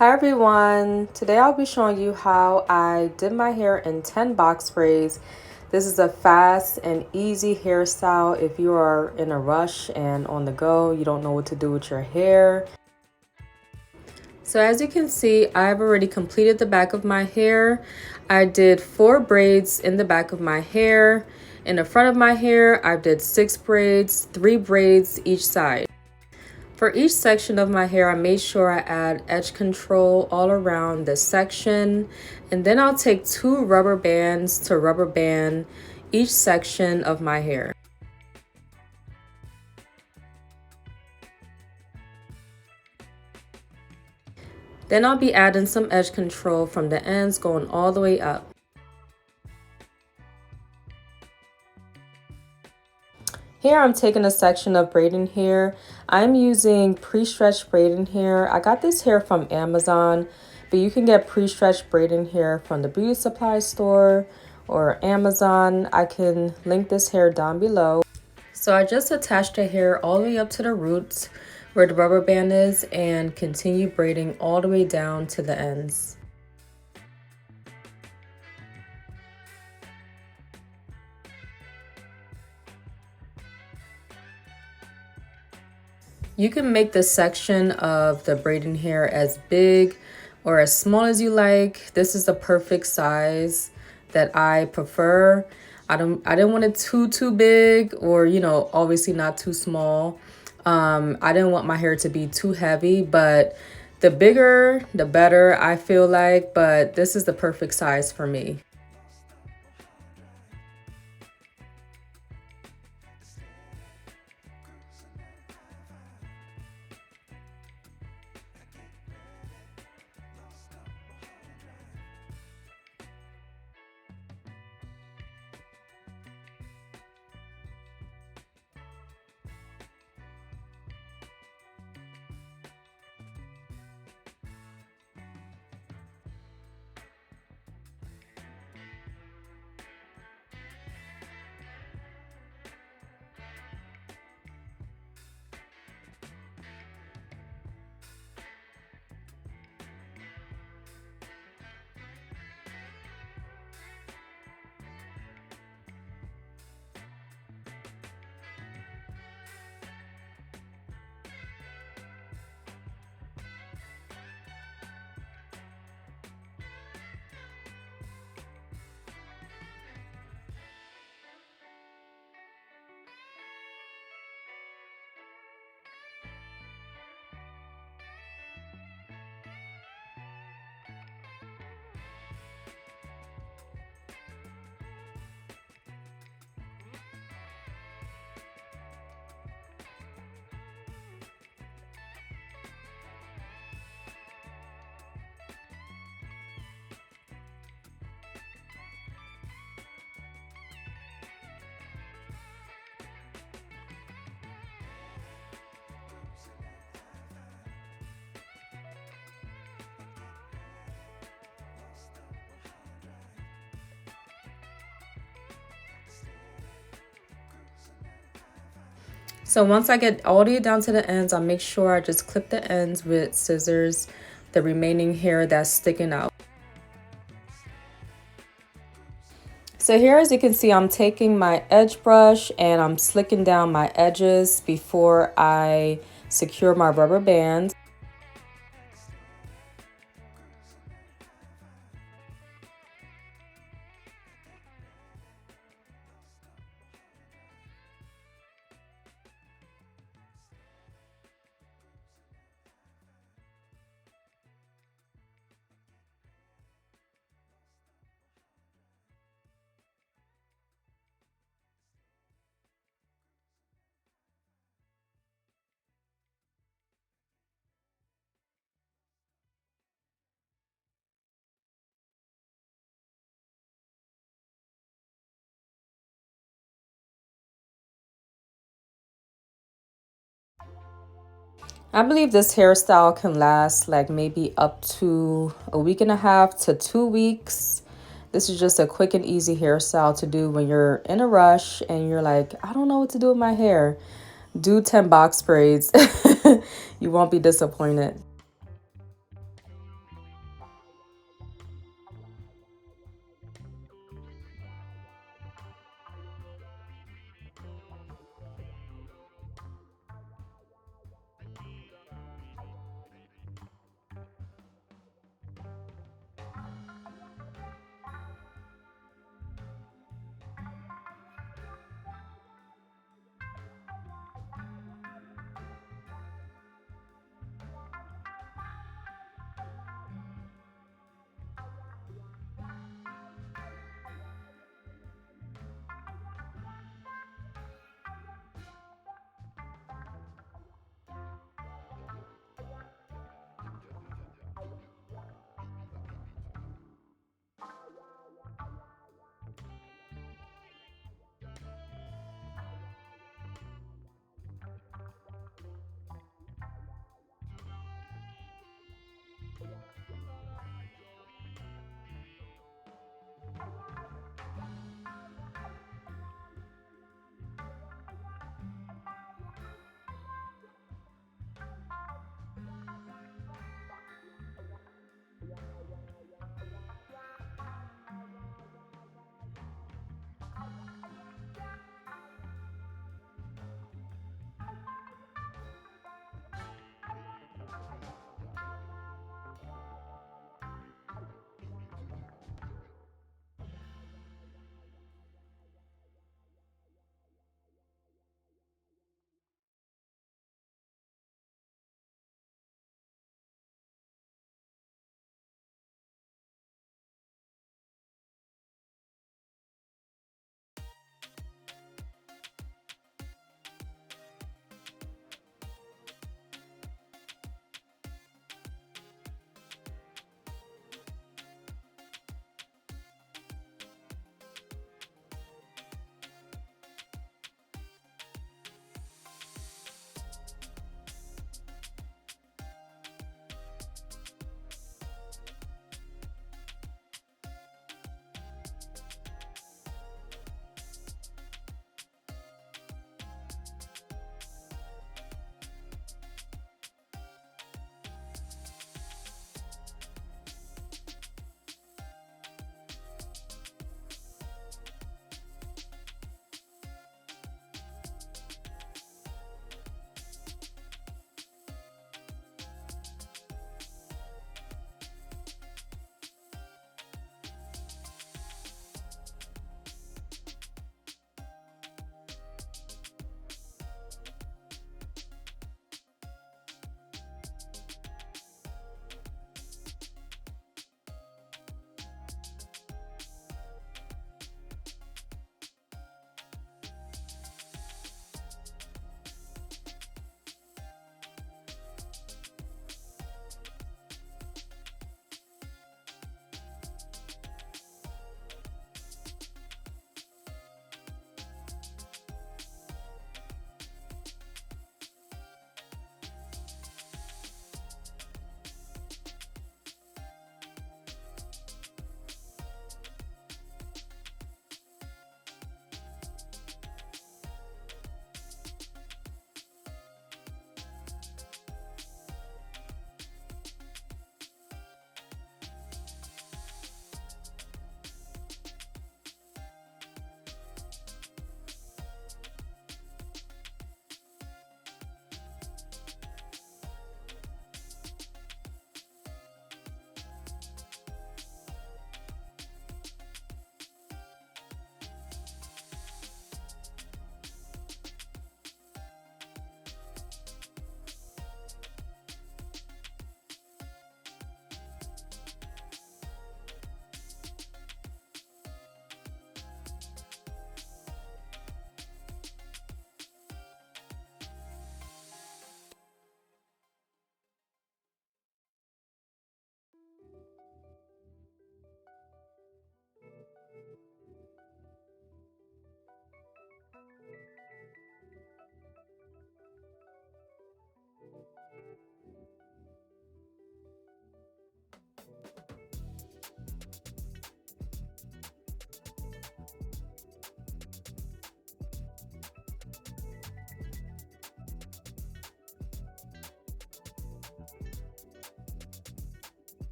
Hi everyone, today I'll be showing you how I did my hair in 10 box braids. This is a fast and easy hairstyle if you are in a rush and on the go, you don't know what to do with your hair. So as you can see, I've already completed the back of my hair. I did 4 braids in the back of my hair. In the front of my hair, I did 6 braids, 3 braids each side. For each section of my hair, I made sure I add edge control all around this section. And then I'll take 2 rubber bands to rubber band each section of my hair. Then I'll be adding some edge control from the ends going all the way up. Here I'm taking a section of braiding hair. I'm using pre-stretched braiding hair. I got this hair from Amazon, but you can get pre-stretched braiding hair from the beauty supply store or Amazon. I can link this hair down below. So I just attached the hair all the way up to the roots where the rubber band is and continue braiding all the way down to the ends. You can make the section of the braiding hair as big or as small as you like. This is the perfect size that I prefer. I didn't want it too big or, obviously not too small. I didn't want my hair to be too heavy, but the bigger, the better, I feel like, but this is the perfect size for me. So once I get all the way down to the ends, I'll make sure I just clip the ends with scissors, the remaining hair that's sticking out. So here, as you can see, I'm taking my edge brush and I'm slicking down my edges before I secure my rubber bands. I believe this hairstyle can last like maybe up to a week and a half to 2 weeks. This is just a quick and easy hairstyle to do when you're in a rush and you're like, I don't know what to do with my hair. Do 10 box braids. You won't be disappointed.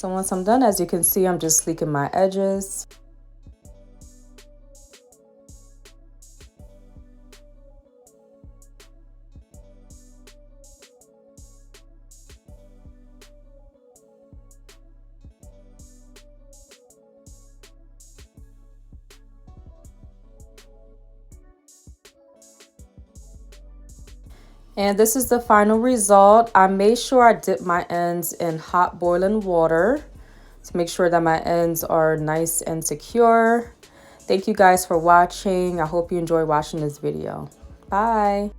So once I'm done, as you can see, I'm just sleeking my edges. And this is the final result. I made sure I dip my ends in hot boiling water to make sure that my ends are nice and secure. Thank you guys for watching. I hope you enjoy watching this video. Bye.